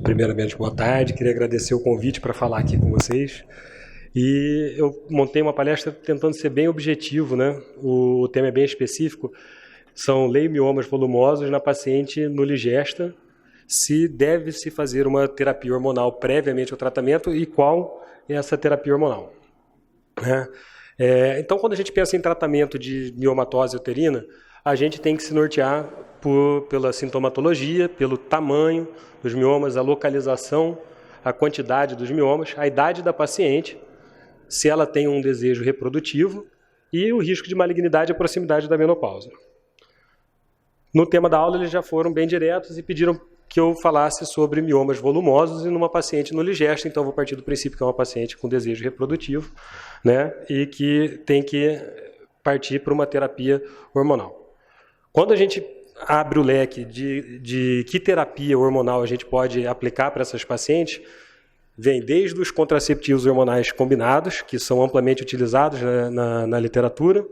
Primeiramente, boa tarde. Queria agradecer o convite para falar aqui com vocês. E eu montei uma palestra tentando ser bem objetivo, né? O tema é bem específico. São leiomiomas volumosos na paciente nuligesta, se deve-se fazer uma terapia hormonal previamente ao tratamento e qual é essa terapia hormonal. Então, quando a gente pensa em tratamento de miomatose uterina, a gente tem que se nortear pela sintomatologia, pelo tamanho dos miomas, a localização, a quantidade dos miomas, a idade da paciente, se ela tem um desejo reprodutivo e o risco de malignidade e proximidade da menopausa. No tema da aula, eles já foram bem diretos e pediram que eu falasse sobre miomas volumosos e numa paciente nuligesta, então eu vou partir do princípio que é uma paciente com desejo reprodutivo, né, e que tem que partir para uma terapia hormonal. Quando a gente abre o leque de que terapia hormonal a gente pode aplicar para essas pacientes, vem desde os contraceptivos hormonais combinados, que são amplamente utilizados na literatura,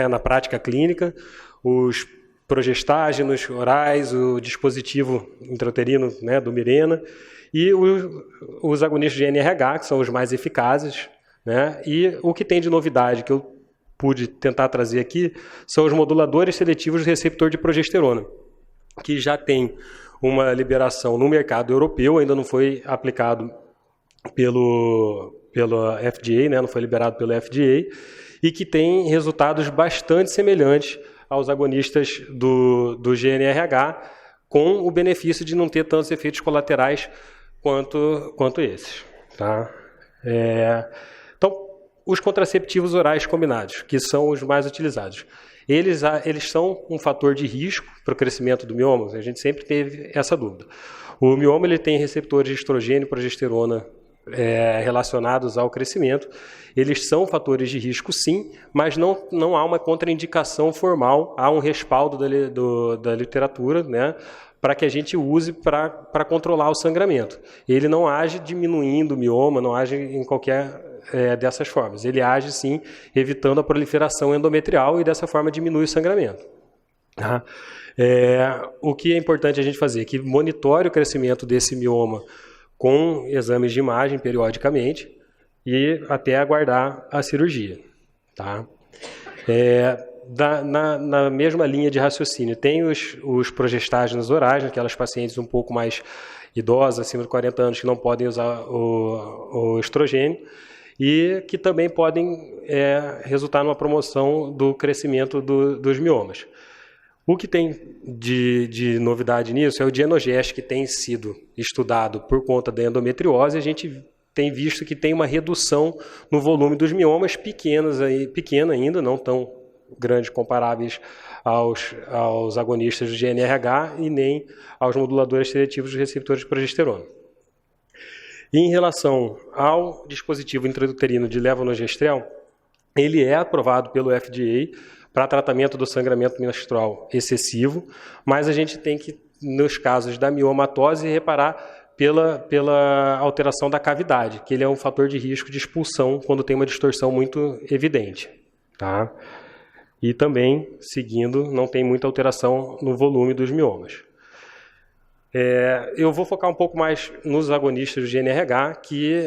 na prática clínica, os progestágenos orais, o dispositivo intrauterino, né, do Mirena, e os agonistas de NRH, que são os mais eficazes, né, e o que tem de novidade, que eu pude tentar trazer aqui, são os moduladores seletivos do receptor de progesterona, que já tem uma liberação no mercado europeu, ainda não foi aplicado pelo FDA, né, não foi liberado pelo FDA, e que tem resultados bastante semelhantes aos agonistas do GNRH, com o benefício de não ter tantos efeitos colaterais quanto esses. Tá? Então, os contraceptivos orais combinados, que são os mais utilizados, eles são um fator de risco para o crescimento do mioma? A gente sempre teve essa dúvida. O mioma ele tem receptores de estrogênio e progesterona relacionados ao crescimento. Eles são fatores de risco, sim, mas não há uma contraindicação formal, há um respaldo da literatura, né, para que a gente use para controlar o sangramento. Ele não age diminuindo o mioma, não age em qualquer dessas formas. Ele age, sim, evitando a proliferação endometrial e dessa forma diminui o sangramento. Tá? O que é importante a gente fazer? Que monitore o crescimento desse mioma com exames de imagem periodicamente e até aguardar a cirurgia. Tá? Na mesma linha de raciocínio, tem os progestágenos orais, aquelas pacientes um pouco mais idosas, acima de 40 anos, que não podem usar o estrogênio, e que também podem resultar numa promoção do crescimento dos miomas. O que tem de novidade nisso é o Dienogest, que tem sido estudado por conta da endometriose. A gente tem visto que tem uma redução no volume dos miomas, pequena ainda, não tão grande comparáveis aos agonistas do GNRH e nem aos moduladores seletivos dos receptores de progesterona. E em relação ao dispositivo intrauterino de levonorgestrel, ele é aprovado pelo FDA para tratamento do sangramento menstrual excessivo, mas a gente tem que, nos casos da miomatose, reparar pela alteração da cavidade, que ele é um fator de risco de expulsão quando tem uma distorção muito evidente. Tá? E também, seguindo, não tem muita alteração no volume dos miomas. Eu vou focar um pouco mais nos agonistas do GNRH, que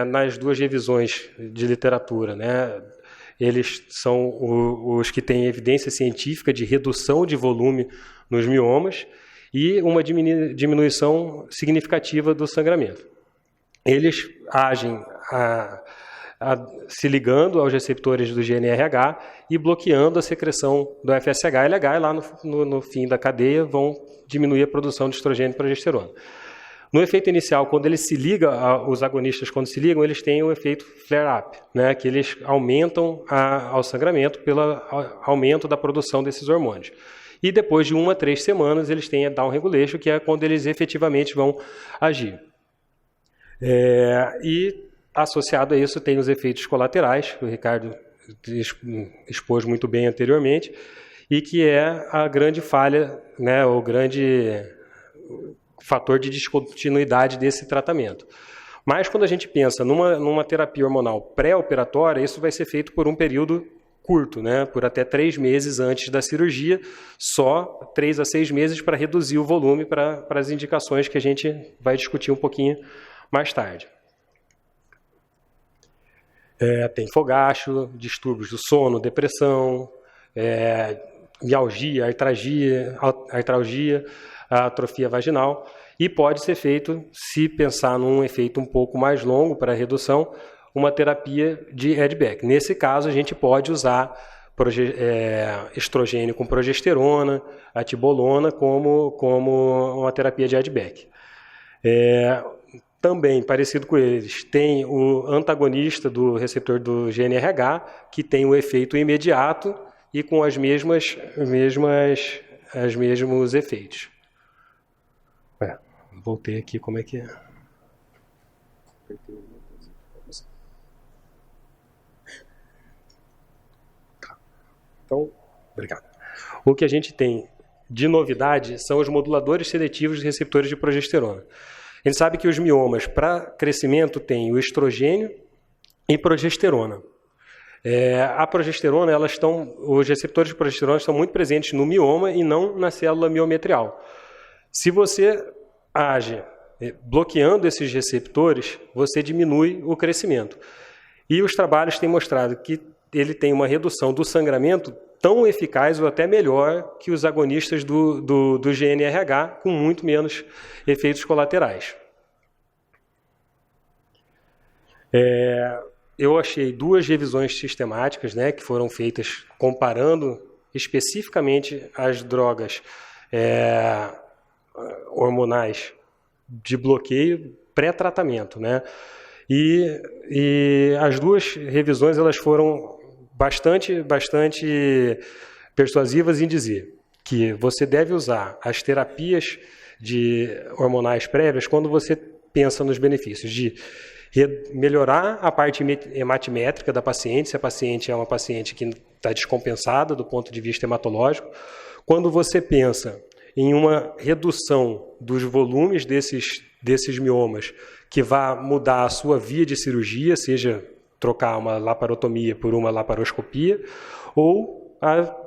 nas duas revisões de literatura, né, eles são os que têm evidência científica de redução de volume nos miomas e uma diminuição significativa do sangramento. Eles agem se ligando aos receptores do GNRH e bloqueando a secreção do FSH e LH, e lá no fim da cadeia vão diminuir a produção de estrogênio e progesterona. No efeito inicial, quando ele se liga, os agonistas, quando se ligam, eles têm o efeito flare-up, né, que eles aumentam ao sangramento pelo aumento da produção desses hormônios. E depois de 1 a 3 semanas, eles têm a down regulation, que é quando eles efetivamente vão agir. E associado a isso tem os efeitos colaterais, que o Ricardo expôs muito bem anteriormente, e que é a grande falha, né, o grande fator de descontinuidade desse tratamento. Mas quando a gente pensa numa terapia hormonal pré-operatória, isso vai ser feito por um período curto, né? Por até 3 meses antes da cirurgia, só 3 a 6 meses para reduzir o volume para as indicações que a gente vai discutir um pouquinho mais tarde. Tem fogacho, distúrbios do sono, depressão, mialgia, artralgia, atrofia vaginal, e pode ser feito, se pensar num efeito um pouco mais longo para a redução, uma terapia de add-back. Nesse caso, a gente pode usar estrogênio com progesterona, a tibolona, como uma terapia de add-back. Também, parecido com eles, tem o antagonista do receptor do GNRH, que tem o efeito imediato e com os mesmos efeitos. Voltei aqui, como é que é? Então, obrigado. O que a gente tem de novidade são os moduladores seletivos de receptores de progesterona. A gente sabe que os miomas, para crescimento, têm o estrogênio e progesterona. A progesterona, os receptores de progesterona estão muito presentes no mioma e não na célula miometrial. Se você age bloqueando esses receptores, você diminui o crescimento. E os trabalhos têm mostrado que ele tem uma redução do sangramento tão eficaz ou até melhor que os agonistas do GNRH, com muito menos efeitos colaterais. Eu achei 2 revisões sistemáticas, né, que foram feitas comparando especificamente as drogas hormonais de bloqueio pré-tratamento, né? E as 2 revisões elas foram bastante persuasivas em dizer que você deve usar as terapias hormonais prévias quando você pensa nos benefícios de melhorar a parte hematimétrica da paciente, se a paciente é uma paciente que está descompensada do ponto de vista hematológico, quando você pensa em uma redução dos volumes desses miomas que vai mudar a sua via de cirurgia, seja trocar uma laparotomia por uma laparoscopia, ou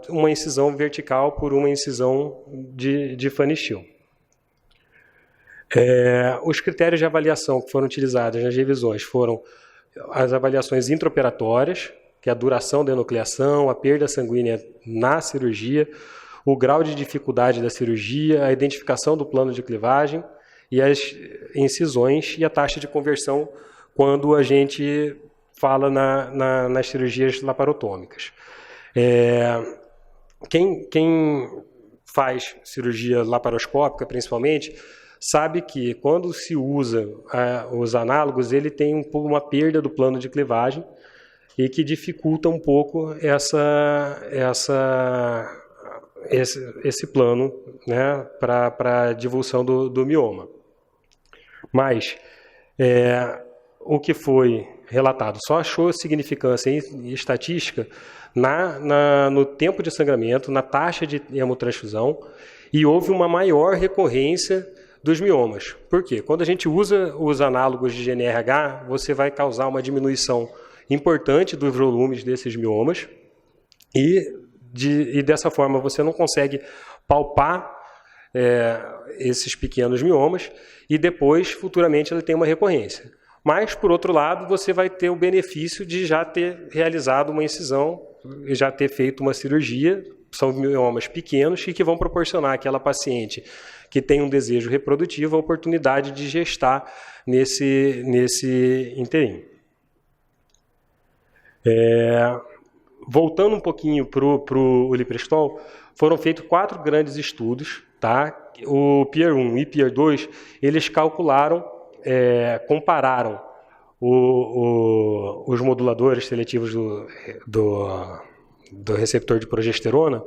uma incisão vertical por uma incisão de Fanny-Steel. Os critérios de avaliação que foram utilizados nas revisões foram as avaliações intraoperatórias, que é a duração da enucleação, a perda sanguínea na cirurgia, o grau de dificuldade da cirurgia, a identificação do plano de clivagem e as incisões e a taxa de conversão quando a gente fala nas cirurgias laparotômicas. Quem faz cirurgia laparoscópica, principalmente, sabe que quando se usa os análogos, ele tem uma perda do plano de clivagem e que dificulta um pouco esse plano, né, para a divulgação do mioma. Mas o que foi relatado só achou significância em estatística no tempo de sangramento, na taxa de hemotransfusão, e houve uma maior recorrência dos miomas. Por quê? Quando a gente usa os análogos de GNRH, você vai causar uma diminuição importante dos volumes desses miomas e dessa forma você não consegue palpar esses pequenos miomas e depois, futuramente, ele tem uma recorrência. Mas, por outro lado, você vai ter o benefício de já ter realizado uma incisão, já ter feito uma cirurgia, são miomas pequenos e que vão proporcionar àquela paciente que tem um desejo reprodutivo a oportunidade de gestar nesse interim. Voltando um pouquinho para o Liprestol, foram feitos 4 grandes estudos, tá? O Pier 1 e Pier 2, eles calcularam, compararam os moduladores seletivos do receptor de progesterona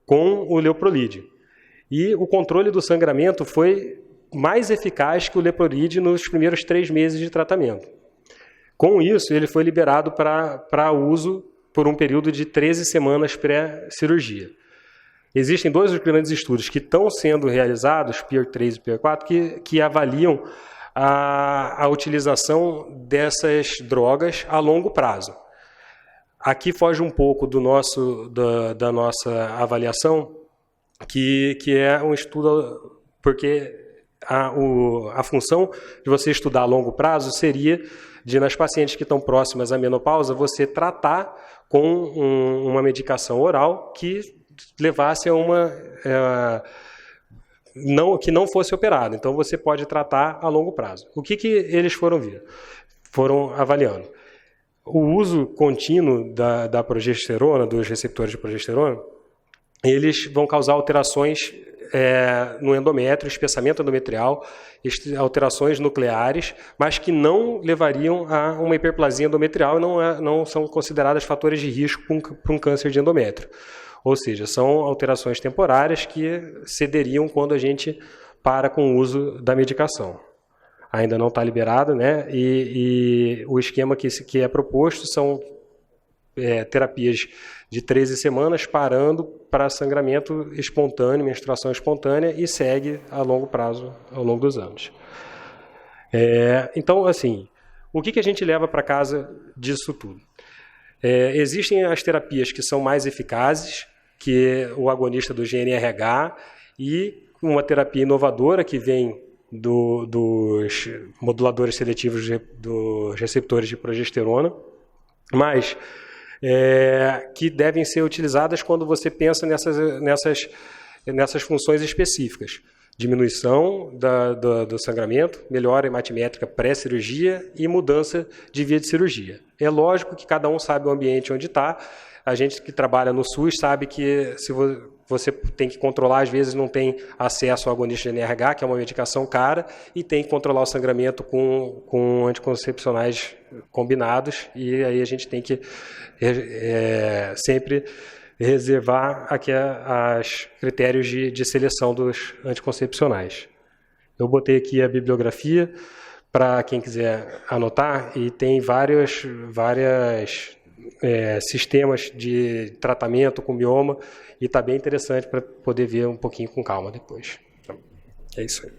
com o Leuprolide. E o controle do sangramento foi mais eficaz que o Leuprolide nos primeiros 3 meses de tratamento. Com isso, ele foi liberado para uso por um período de 13 semanas pré-cirurgia. Existem 2 grandes estudos que estão sendo realizados, Pier 3 e Pier 4, que avaliam a utilização dessas drogas a longo prazo. Aqui foge um pouco da nossa avaliação, que é um estudo, porque a função de você estudar a longo prazo seria de, nas pacientes que estão próximas à menopausa, você tratar com uma medicação oral que levasse a que não fosse operado. Então, você pode tratar a longo prazo. O que eles foram avaliando? O uso contínuo da progesterona, dos receptores de progesterona, eles vão causar alterações no endométrio, espessamento endometrial, alterações nucleares, mas que não levariam a uma hiperplasia endometrial e não são consideradas fatores de risco para um câncer de endométrio. Ou seja, são alterações temporárias que cederiam quando a gente para com o uso da medicação. Ainda não está liberado, né? E o esquema que é proposto são terapias de 13 semanas, parando para sangramento espontâneo, menstruação espontânea, e segue a longo prazo, ao longo dos anos. Então, assim, o que a gente leva para casa disso tudo? Existem as terapias que são mais eficazes, que é o agonista do GNRH, e uma terapia inovadora que vem dos moduladores seletivos dos receptores de progesterona, mas que devem ser utilizadas quando você pensa nessas funções específicas. Diminuição do sangramento, melhora hematimétrica pré-cirurgia e mudança de via de cirurgia. É lógico que cada um sabe o ambiente onde está. A gente que trabalha no SUS sabe que se você tem que controlar, às vezes não tem acesso ao agonista de NRH, que é uma medicação cara, e tem que controlar o sangramento com anticoncepcionais combinados, e aí a gente tem que sempre reservar aqui os critérios de seleção dos anticoncepcionais. Eu botei aqui a bibliografia para quem quiser anotar, e tem vários sistemas de tratamento com mioma, e está bem interessante para poder ver um pouquinho com calma depois. É isso aí.